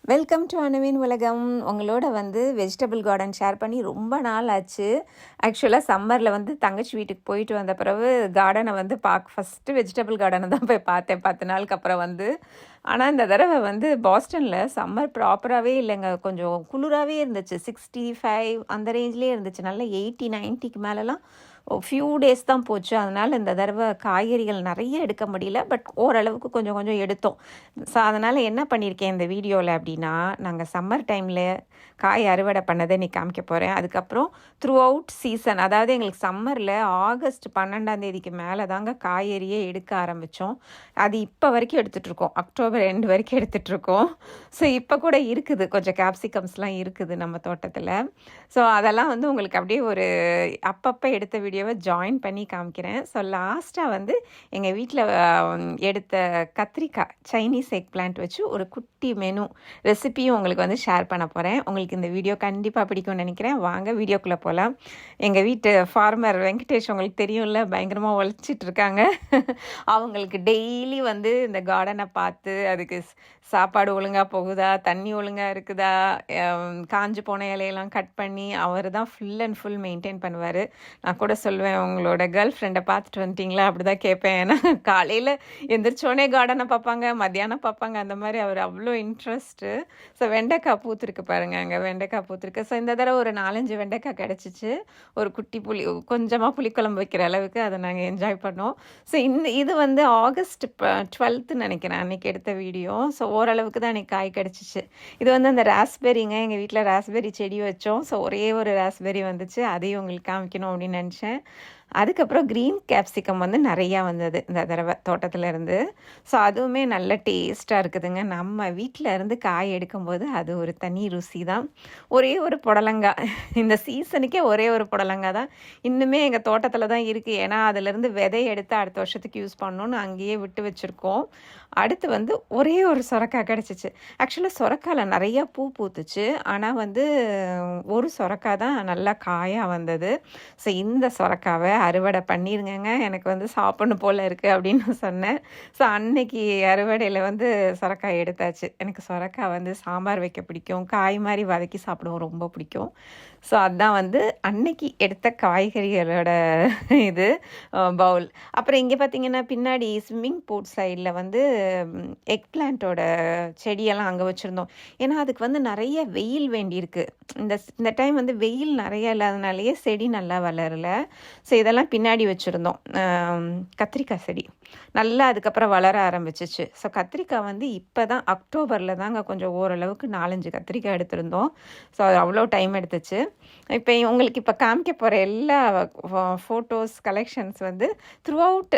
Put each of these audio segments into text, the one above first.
Welcome to அணுவின் உலகம். உங்களோட வெஜிடபிள் கார்டன் ஷேர் பண்ணி ரொம்ப நாள் ஆச்சு. ஆக்சுவலாக சம்மரில் தங்கச்சி வீட்டுக்கு போயிட்டு வந்த பிறகு கார்டனை ஃபஸ்ட்டு வெஜிடபிள் கார்டனை தான் போய் பார்த்தேன் 10 நாளுக்கு அப்புறம் ஆனால் இந்த தடவை பாஸ்டனில் சம்மர் ப்ராப்பராகவே இல்லைங்க. கொஞ்சம் குளிராகவே இருந்துச்சு. 65 அந்த ரேஞ்ச்லேயே இருந்துச்சு. நல்லா 80 90க்கு மேலெலாம் ஃபியூ டேஸ் தான் போச்சு. அதனால் இந்த தடவை காய்கறிகள் நிறைய எடுக்க முடியல. பட் ஓரளவுக்கு கொஞ்சம் கொஞ்சம் எடுத்தோம். ஸோ அதனால் என்ன பண்ணியிருக்கேன் இந்த வீடியோவில் அப்படின்னா, நாங்கள் சம்மர் டைமில் காய் அறுவடை பண்ணதை இன்றைக்கி காமிக்க போகிறேன். அதுக்கப்புறம் த்ரூ அவுட் சீசன், அதாவது எங்களுக்கு சம்மரில் ஆகஸ்ட் 12ஆம் மேலே தாங்க காய்கறியே எடுக்க ஆரம்பித்தோம். அது இப்போ வரைக்கும் எடுத்துகிட்ருக்கோம். அக்டோபர் 2 வரைக்கும் எடுத்துகிட்ருக்கோம். ஸோ இப்போ கூட இருக்குது, கொஞ்சம் கேப்சிகம்ஸ்லாம் இருக்குது நம்ம தோட்டத்தில். ஸோ அதெல்லாம் உங்களுக்கு அப்படியே ஒரு அப்பப்போ எடுத்த வீடியோவை ஜாயின் பண்ணி காமிக்கிறேன். ஸோ லாஸ்ட்டாக எங்கள் வீட்டில் எடுத்த கத்திரிக்காய் சைனீஸ் எக் பிளான்ட் வச்சு ஒரு குட்டி மெனு ரெசிபியும் உங்களுக்கு ஷேர் பண்ண போகிறேன். உங்களுக்கு இந்த வீடியோ கண்டிப்பாக பிடிக்கும்னு நினைக்கிறேன். வாங்க வீடியோக்குள்ளே போகலாம். எங்கள் வீட்டு ஃபார்மர் வெங்கடேஷ் உங்களுக்கு தெரியும்ல, பயங்கரமாக உழைச்சிட்டு இருக்காங்க. அவங்களுக்கு டெய்லி இந்த கார்டனை பார்த்து அதுக்கு சாப்பாடு ஒழுங்காக போகுதா, தண்ணி ஒழுங்காக இருக்குதா, காஞ்சு போன இலையெல்லாம் கட் பண்ணி அவர் தான் ஃபுல் அண்ட் ஃபுல் மெயின்டைன் பண்ணுவார். நான் கூட சொல்லுவேன், உங்களோட கேர்ள் ஃப்ரெண்டை பார்த்துட்டு வந்துட்டிங்களா அப்படி தான் கேட்பேன். ஏன்னா காலையில் எந்திரிச்சோடனே கார்டனை பார்ப்பாங்க, மத்தியானம் பார்ப்பாங்க, அந்த மாதிரி அவர் அவ்வளோ இன்ட்ரெஸ்ட்டு. ஸோ வெண்டைக்காய் பூத்துருக்கு பாருங்க, அங்கே வெண்டைக்காய் பூத்துருக்கு. ஸோ இந்த தடவை ஒரு 4-5 வெண்டைக்காய் கிடச்சிச்சு. ஒரு குட்டி கொஞ்சமாக புளிக்குழம்பு வைக்கிற அளவுக்கு அதை நாங்கள் என்ஜாய் பண்ணோம். ஸோ இது ஆகஸ்ட் 12th நினைக்கிறேன் அன்றைக்கி எடுத்த வீடியோ. ஸோ ஓரளவுக்கு தான் எனக்கு காய் கிடச்சிச்சு. இது அந்த ராஸ்பெரிங்க, எங்கள் வீட்டில் ராஸ்பெரி செடி வச்சோம். ஸோ ஒரே ஒரு ராஸ்பெரி வந்துச்சு, அதையும் உங்களுக்கு காமிக்கணும் அப்படின்னு நினச்சேன். அதுக்கப்புறம் க்ரீன் கேப்சிகம் நிறையா வந்தது இந்த தடவை தோட்டத்தில் இருந்து. ஸோ அதுவுமே நல்ல டேஸ்ட்டாக இருக்குதுங்க. நம்ம வீட்டில் இருந்து காய் எடுக்கும்போது அது ஒரு தனி ருசி தான். ஒரே ஒரு புடலங்காய், இந்த சீசனுக்கே ஒரே ஒரு புடலங்காய் தான் இன்னுமே எங்கள் தோட்டத்தில் தான் இருக்குது. ஏன்னா அதிலேருந்து விதை எடுத்து அடுத்த வருஷத்துக்கு யூஸ் பண்ணணுன்னு அங்கேயே விட்டு வச்சுருக்கோம். அடுத்து ஒரே ஒரு சொரக்காய் கிடச்சிச்சு. ஆக்சுவலாக சொரக்காயில் நிறையா பூ பூத்துச்சு, ஆனால் ஒரு சொரக்காய் தான் நல்லா காயாக வந்தது. ஸோ இந்த சொரக்காவை அறுவடை பண்ணிடுங்க, எனக்கு சாப்பிடணும் போல் இருக்குது அப்படின்னு சொன்னேன். ஸோ அன்னைக்கு அறுவடையில் சொரக்காய் எடுத்தாச்சு. எனக்கு சொரக்காய் சாம்பார் வைக்க பிடிக்கும், காய் மாதிரி வதக்கி சாப்பிடுவோம், ரொம்ப பிடிக்கும். ஸோ அதுதான் அன்னைக்கு எடுத்த காய்கறிகளோட இது பவுல். அப்புறம் இங்கே பார்த்தீங்கன்னா பின்னாடி ஸ்விம்மிங் பூல் சைடில் எக் பிளான்ட்டோட செடியெல்லாம் அங்கே வச்சுருந்தோம். ஏன்னா அதுக்கு நிறைய வெயில் வேண்டியிருக்கு. இந்த டைம் வெயில் நிறைய இல்லாதனாலேயே செடி நல்லா வளரல. ஸோ இதெல்லாம் பின்னாடி வச்சுருந்தோம். கத்திரிக்காய் செடி நல்லா அதுக்கப்புறம் வளர ஆரம்பிச்சிச்சு. ஸோ கத்திரிக்காய் இப்போ தான் அக்டோபரில் தாங்க கொஞ்சம் ஓரளவுக்கு 4-5 கத்திரிக்காய் எடுத்திருந்தோம். ஸோ அது அவ்வளோ டைம் எடுத்துச்சு. இப்போ உங்களுக்கு இப்போ காமிக்க போகிற எல்லா ஃபோட்டோஸ் கலெக்ஷன்ஸ் த்ரூ அவுட்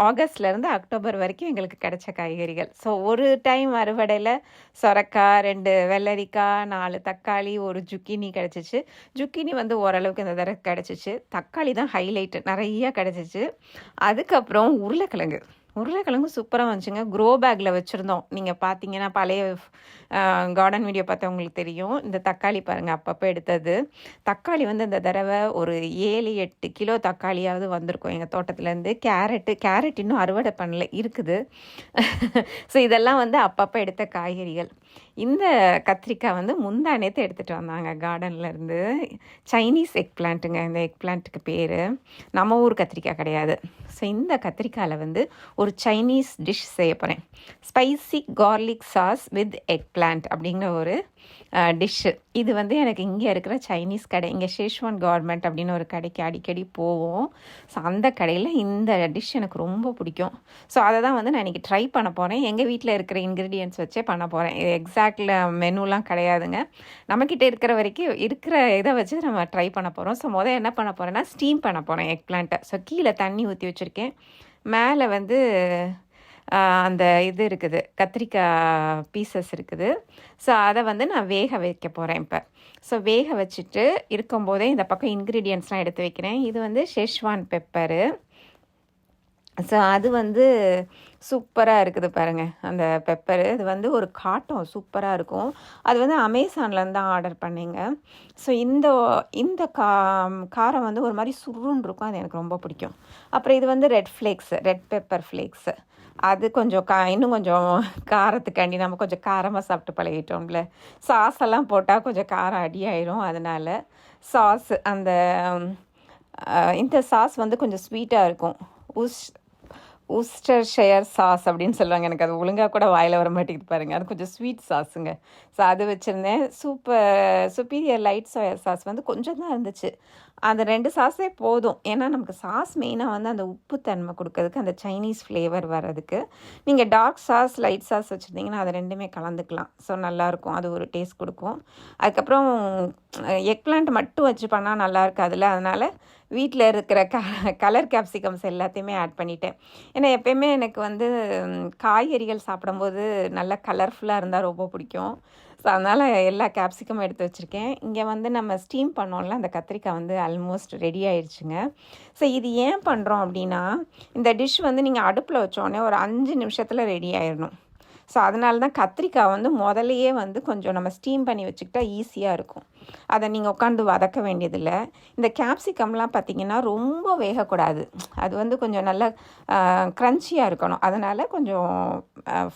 ஆகஸ்ட்லேருந்து அக்டோபர் வரைக்கும் எங்களுக்கு கிடைச்ச காய்கறிகள். ஸோ ஒரு டைம் அறுவடையில் சொரக்காய், 2 வெள்ளரிக்காய், 4 தக்காளி, ஒரு ஜுக்கினி கிடச்சிச்சு. ஜுக்கினி ஓரளவுக்கு இந்த தடவை கிடச்சிச்சு. தக்காளி தான் ஹைலைட்டு, நிறையா கிடச்சிச்சு. அதுக்கப்புறம் உருளைக்கிழங்கு சூப்பராக வந்துச்சுங்க. க்ரோ பேக்கில் வச்சுருந்தோம். நீங்கள் பார்த்தீங்கன்னா பழைய கார்டன் வீடியோ பார்த்தா உங்களுக்கு தெரியும். இந்த தக்காளி பாருங்கள், அப்பப்போ எடுத்தது தக்காளி இந்த தடவை ஒரு 7-8 கிலோ தக்காளியாவது வந்திருக்கும் எங்கள் தோட்டத்துலேருந்து. கேரட் இன்னும் அறுவடை பண்ணல, இருக்குது. ஸோ இதெல்லாம் அப்பப்போ எடுத்த காய்கறிகள். இந்த கத்திரிக்காய் முந்தா நேற்று எடுத்துகிட்டு வந்தாங்க கார்டன்லேருந்து. சைனீஸ் எக் பிளான்ட்டுங்க இந்த எக் பிளான்ட்டுக்கு பேர். நம்ம ஊர் கத்திரிக்காய் கிடையாது. ஸோ இந்த கத்திரிக்காயில் ஒரு சைனீஸ் டிஷ் செய்ய போகிறேன். Spicy garlic sauce with egg plant அப்படிங்கிற ஒரு டிஷ்ஷு. இது எனக்கு இங்கே இருக்கிற சைனீஸ் கடை, இங்கே ஷேஷ்வான் கவர்மெண்ட் அப்படின்னு ஒரு கடைக்கு அடிக்கடி போவோம். ஸோ அந்த கடையில் இந்த டிஷ் எனக்கு ரொம்ப பிடிக்கும். ஸோ அதை தான் நான் இன்றைக்கி ட்ரை பண்ண போகிறேன். எங்கள் வீட்டில் இருக்கிற இன்க்ரீடியன்ட்ஸ் வச்சே பண்ண போகிறேன். எக்ஸாக்டில் மெனுலாம் கிடையாதுங்க. நம்மக்கிட்ட இருக்கிற வரைக்கும் இருக்கிற இதை வச்சு நம்ம ட்ரை பண்ண போகிறோம். ஸோ என்ன பண்ண போகிறேன்னா, ஸ்டீம் பண்ண போகிறேன் எக் பிளான்ட்டை. ஸோ கீழே தண்ணி ஊற்றி வச்சுருக்கேன். மேலே அந்த இது இருக்குது, கத்திரிக்காய் பீசஸ் இருக்குது. ஸோ அதை நான் வேக வைக்க போகிறேன் இப்போ. ஸோ வேக வச்சுட்டு இருக்கும்போதே இந்த பக்கம் இன்க்ரீடியன்ட்ஸ்லாம் எடுத்து வைக்கிறேன். இது ஷெஷ்வான் பெப்பரு, ஸோ அது வந்து சூப்பராக இருக்குது பாருங்கள் அந்த பெப்பரு. இது வந்து ஒரு காட்டம் சூப்பராக இருக்கும். அது வந்து அமேசான்லேருந்து தான் ஆர்டர் பண்ணிங்க. ஸோ இந்த இந்த காரம் வந்து ஒரு மாதிரி சுருன்னு இருக்கும். அது எனக்கு ரொம்ப பிடிக்கும். அப்புறம் இது வந்து ரெட் பெப்பர் ஃப்ளேக்ஸு. அது கொஞ்சம் இன்னும் கொஞ்சம் காரத்துக்காண்டி நம்ம கொஞ்சம் காரமாக சாப்பிட்டு பழகிட்டோம்ல. சாஸ் எல்லாம் போட்டால் கொஞ்சம் காரம் அடியாயிரும். அதனால் இந்த சாஸ் வந்து கொஞ்சம் ஸ்வீட்டாக இருக்கும். ஊஸ்டர்ஷயர் சாஸ் அப்படின்னு சொல்லுவாங்க. எனக்கு அது ஒழுங்காக கூட வாயில் வர மாட்டேங்குது பாருங்கள். அது கொஞ்சம் ஸ்வீட் சாஸுங்க. ஸோ அது வச்சுருந்தேன். சுப்பீரியர் லைட் சோயா சாஸ் வந்து கொஞ்சம் தான் இருந்துச்சு. அந்த 2 சாஸே போதும். ஏன்னா நமக்கு சாஸ் மெயினாக வந்து அந்த உப்புத்தன்மை கொடுக்கறதுக்கு, அந்த சைனீஸ் ஃப்ளேவர் வர்றதுக்கு. நீங்கள் டார்க் சாஸ் லைட் சாஸ் வச்சுருந்தீங்கன்னா அது 2மே கலந்துக்கலாம். ஸோ நல்லாயிருக்கும். அது ஒரு டேஸ்ட் கொடுக்கும். அதுக்கப்புறம் எக் பிளான்ட் மட்டும் வச்சு பண்ணால் நல்லா இருக்காதுல்ல. அதனால் வீட்டில் இருக்கிற கலர் கேப்சிகம்ஸ் எல்லாத்தையுமே ஆட் பண்ணிட்டேன். ஏன்னா எப்பயுமே எனக்கு வந்து காய்கறிகள் சாப்பிடும்போது நல்லா கலர்ஃபுல்லாக இருந்தால் ரொம்ப பிடிக்கும். ஸோ அதனால் எல்லா கேப்சிகமும் எடுத்து வச்சுருக்கேன். இங்கே வந்து நம்ம ஸ்டீம் பண்ணோம்ல, அந்த கத்திரிக்காய் வந்து ஆல்மோஸ்ட் ரெடி ஆயிடுச்சுங்க. ஸோ இது ஏன் பண்ணுறோம் அப்படின்னா, இந்த டிஷ் வந்து நீங்கள் அடுப்பில் வச்சோடனே ஒரு 5 நிமிஷத்தில் ரெடி ஆயிடணும். ஸோ அதனால தான் கத்திரிக்காய் வந்து முதலையே வந்து கொஞ்சம் நம்ம ஸ்டீம் பண்ணி வச்சுக்கிட்டா ஈஸியாக இருக்கும். அதை நீங்கள் உட்காந்து வதக்க வேண்டியதில்லை. இந்த கேப்சிகம்லாம் பார்த்திங்கன்னா ரொம்ப வேகக்கூடாது. அது வந்து கொஞ்சம் நல்லா க்ரன்ச்சியாக இருக்கணும். அதனால் கொஞ்சம்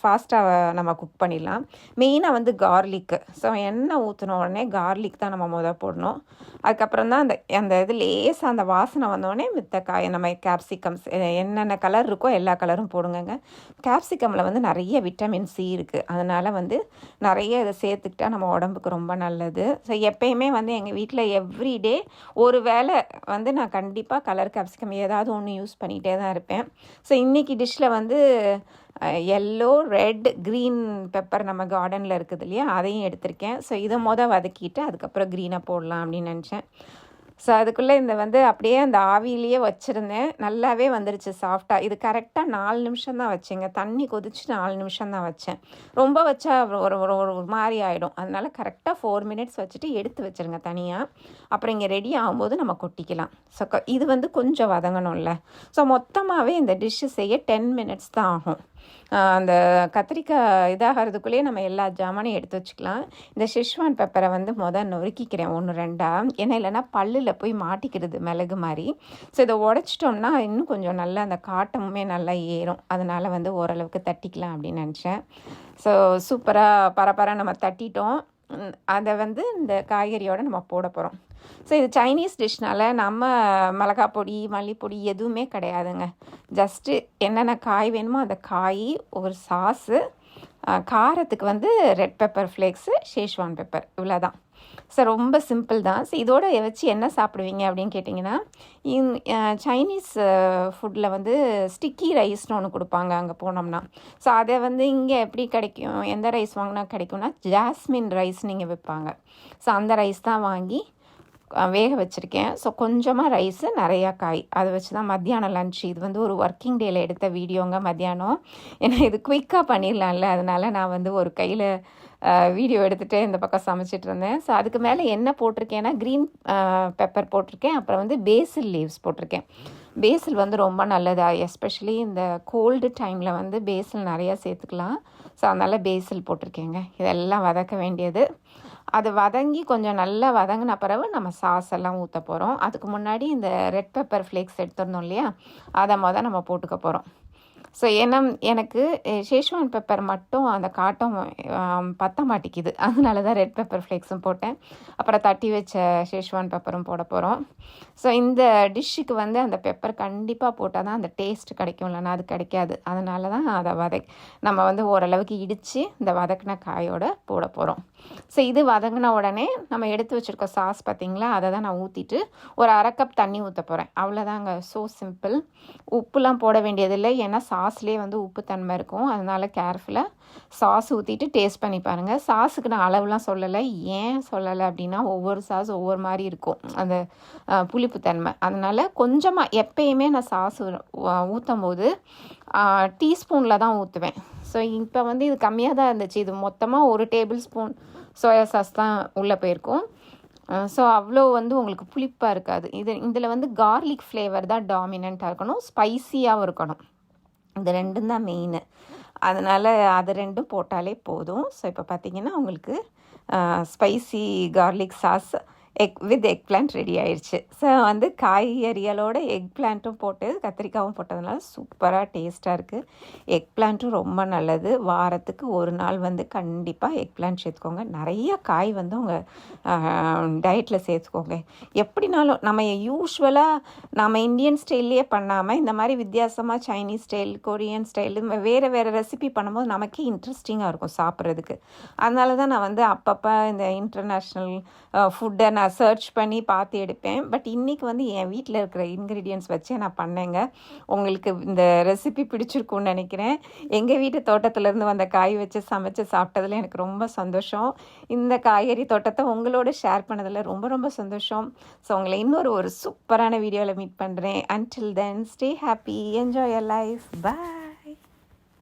ஃபாஸ்ட்டாக நம்ம குக் பண்ணிடலாம். மெயினாக வந்து கார்லிக்கு. ஸோ எண்ணெய் ஊற்றின உடனே கார்லிக் தான் நம்ம போடணும். அதுக்கப்புறம் தான் அந்த இது லேசாக அந்த வாசனை வந்தோடனே மித்த நம்ம கேப்சிகம்ஸ் என்னென்ன கலர் இருக்கோ எல்லா கலரும் போடுங்க. கேப்சிகமில் வந்து நிறைய விட்டமின் சி இருக்குது. அதனால் வந்து நிறைய இதை சேர்த்துக்கிட்டா நம்ம உடம்புக்கு ரொம்ப நல்லது. ஸோ எப்பயுமே வந்து எங்கள் வீட்டில் எவ்ரிடே ஒரு வேளை வந்து நான் கண்டிப்பாக கலர் கேப்சிகம் ஏதாவது ஒன்று யூஸ் பண்ணிகிட்டே தான் இருப்பேன். ஸோ இன்றைக்கி டிஷ்ஷில் வந்து எல்லோ, ரெட், க்ரீன் பெப்பர் நம்ம கார்டனில் இருக்குது இல்லையா, அதையும் எடுத்திருக்கேன். ஸோ இதை வதக்கிட்டு அதுக்கப்புறம் க்ரீனாக போடலாம் அப்படின்னு நினச்சேன். ஸோ அதுக்குள்ளே வந்து அப்படியே அந்த ஆவியிலேயே வச்சுருந்தேன். நல்லாவே வந்துருச்சு சாஃப்டாக. இது கரெக்டாக 4 நிமிஷம் தான் வச்சேங்க. தண்ணி கொதிச்சு 4 நிமிஷம் தான் வச்சேன். ரொம்ப வச்சா ஒரு மாதிரி ஆகிடும். அதனால் கரெக்டாக 4 மினிட்ஸ் வச்சுட்டு எடுத்து வச்சுருங்க தனியாக. அப்புறம் இங்கே ரெடி ஆகும்போது நம்ம கொட்டிக்கலாம். ஸோ இது வந்து கொஞ்சம் வதங்கணும்ல. ஸோ மொத்தமாகவே இந்த டிஷ்ஷு செய்ய 10 மினிட்ஸ் தான் ஆகும். அந்த கத்திரிக்காய் இதாகிறதுக்குள்ளேயே நம்ம எல்லா ஜாமானையும் எடுத்து வச்சுக்கலாம். இந்த ஷெஸ்வான் பெப்பரை வந்து நொறுக்கிக்கிறேன் 1 2. ஏன்னா இல்லைன்னா பல்லில் போய் மாட்டிக்கிறது மிளகு மாதிரி. ஸோ இதை உடச்சிட்டோம்னா இன்னும் கொஞ்சம் நல்லா அந்த காட்டமுமே நல்லா ஏறும். அதனால் வந்து ஓரளவுக்கு தட்டிக்கலாம் அப்படின்னு நினச்சேன். ஸோ சூப்பராக பரபர நம்ம தட்டிட்டோம். அதை வந்து இந்த காய்கறியோடு நம்ம போட போகிறோம். ஸோ இது சைனீஸ் டிஷ்னால் நம்ம மிளகாய் பொடி, மல்லிப்பொடி எதுவுமே கிடையாதுங்க. ஜஸ்ட்டு என்னென்ன காய் வேணுமோ அந்த காய், ஒரு சாஸு, காரத்துக்கு வந்து red pepper flakes, Schezwan pepper, இவ்வளோதான். ஸோ ரொம்ப சிம்பிள் தான். ஸோ இதோட வச்சு என்ன சாப்பிடுவீங்க அப்படின்னு கேட்டிங்கன்னா, சைனீஸ் ஃபுட்டில் வந்து ஸ்டிக்கி ரைஸ்னு ஒன்று கொடுப்பாங்க அங்கே போனோம்னா. ஸோ அதை வந்து இங்கே எப்படி கிடைக்கும், எந்த ரைஸ் வாங்கினா கிடைக்கும்னா ஜாஸ்மின் ரைஸ் நீங்கள் வைப்பாங்க. ஸோ அந்த ரைஸ் தான் வாங்கி வேக வச்சுருக்கேன். ஸோ கொஞ்சமாக ரைஸு, நிறையா காய், அதை வச்சு தான் மத்தியானம் லன்ச். இது வந்து ஒரு ஒர்க்கிங் டேயில் எடுத்த வீடியோங்க மத்தியானம். ஏன்னா இது குயிக்காக பண்ணிடலாம்ல, அதனால் நான் வந்து ஒரு கையில் வீடியோ எடுத்துகிட்டே இந்த பக்கம் சமைச்சிட்டு இருந்தேன். ஸோ அதுக்கு மேலே என்ன போட்டிருக்கேன்னா க்ரீன் பெப்பர் போட்டிருக்கேன். அப்புறம் வந்து பேசில் லீவ்ஸ் போட்டிருக்கேன். பேசில் வந்து ரொம்ப நல்லது. எஸ்பெஷலி இந்த கோல்டு டைமில் வந்து பேசில் நிறையா சேர்த்துக்கலாம். ஸோ அதனால் பேசில் போட்டிருக்கேங்க. இதெல்லாம் வதக்க வேண்டியது. அது வதங்கி கொஞ்சம் நல்லா வதங்கின பிறகு நம்ம சாஸ் எல்லாம் ஊற்ற போகிறோம். அதுக்கு முன்னாடி இந்த ரெட் பெப்பர் ஃப்ளேக்ஸ் எடுத்துருந்தோம் இல்லையா, அதை நம்ம போட்டுக்க போகிறோம். ஸோ எனக்கு ஷேஷ்வான் பெப்பர் மட்டும் அந்த காட்டம் பற்ற மாட்டேங்குது. அதனால தான் ரெட் பெப்பர் ஃப்ளேக்ஸும் போட்டேன். அப்புறம் தட்டி வச்ச ஷேஷ்வான் பெப்பரும் போட போகிறோம். ஸோ இந்த டிஷ்ஷுக்கு வந்து அந்த பெப்பர் கண்டிப்பாக போட்டால் தான் அந்த டேஸ்ட் கிடைக்கும், இல்லைன்னா அது கிடைக்காது. அதனால தான் அதை நம்ம வந்து ஓரளவுக்கு இடித்து இந்த வதக்கின காயோடு போட போகிறோம். ஸோ இது வதங்கின உடனே நம்ம எடுத்து வச்சுருக்க சாஸ் பார்த்திங்களா, அதை தான் நான் ஊற்றிட்டு ஒரு 1/2 கப் தண்ணி ஊற்ற போகிறேன். அவ்வளோதாங்க. So simple. உப்புலாம் போட வேண்டியதில்லை, ஏன்னா சாஸ்லேயே வந்து உப்பு தன்மை இருக்கும். அதனால் கேர்ஃபுல்லாக சாஸ் ஊற்றிட்டு டேஸ்ட் பண்ணி பாருங்கள். சாஸுக்கு நான் அளவுலாம் சொல்லலை. ஏன் சொல்லலை அப்படின்னா, ஒவ்வொரு சாஸ் ஒவ்வொரு மாதிரி இருக்கும் அந்த புளிப்பு தன்மை. அதனால் கொஞ்சமாக எப்பயுமே நான் சாஸ் ஊற்றும் போது டீஸ்பூனில் தான் ஊற்றுவேன். ஸோ இப்போ வந்து இது கம்மியாக தான் இருந்துச்சு. இது மொத்தமாக 1 டேபிள் ஸ்பூன் சோயா சாஸ் தான் உள்ளே போயிருக்கும். ஸோ அவ்வளோ வந்து உங்களுக்கு புளிப்பாக இருக்காது. இதில் வந்து கார்லிக் ஃப்ளேவர் தான் டாமினண்ட்டாக இருக்கணும், ஸ்பைசியாகவும் இருக்கணும். இந்த 2ம் தான் மெயினு. அதனால் அது 2ம் போட்டாலே போதும். ஸோ இப்போ பார்த்தீங்கன்னா உங்களுக்கு spicy garlic sauce with egg plant ready ஆயிடுச்சு. ஸோ வந்து காய்கறிகளோட எக் பிளான்ட்டும் போட்டு கத்திரிக்காயும் போட்டதுனால சூப்பராக டேஸ்ட்டாக இருக்குது. எக் பிளான்ட்டும் ரொம்ப நல்லது. வாரத்துக்கு ஒரு நாள் வந்து கண்டிப்பாக எக் பிளான்ட் சேர்த்துக்கோங்க. நிறைய காய் வந்து உங்கள் டயட்டில் சேர்த்துக்கோங்க. எப்படினாலும் நம்ம யூஸ்வலாக நம்ம இந்தியன் ஸ்டைல்லையே பண்ணாமல் இந்த மாதிரி வித்தியாசமாக சைனீஸ் ஸ்டைல், கொரியன் ஸ்டைல், வேறு வேறு ரெசிபி பண்ணும்போது நமக்கே இன்ட்ரெஸ்டிங்காக இருக்கும் சாப்பிட்றதுக்கு. அதனால தான் நான் வந்து அப்பப்போ இந்த இன்டர்நேஷ்னல் ஃபுட்டை நான் சர்ச் பண்ணி பார்த்து எடுப்பேன். பட் இன்றைக்கி வந்து என் வீட்டில் இருக்கிற இன்க்ரீடியன்ட்ஸ் வச்சே நான் பண்ணேங்க. உங்களுக்கு இந்த ரெசிபி பிடிச்சிருக்குன்னு நினைக்கிறேன். எங்கள் வீட்டு தோட்டத்துலேருந்து வந்த காய் வச்சு சமைச்சு சாப்பிட்டதில் எனக்கு ரொம்ப சந்தோஷம். இந்த காய்கறி தோட்டத்தை உங்களோட ஷேர் பண்ணதில் ரொம்ப ரொம்ப சந்தோஷம். ஸோ உங்களை இன்னொரு சூப்பரான வீடியோவில் மீட் பண்ணுறேன். Until then stay happy, enjoy your life, by.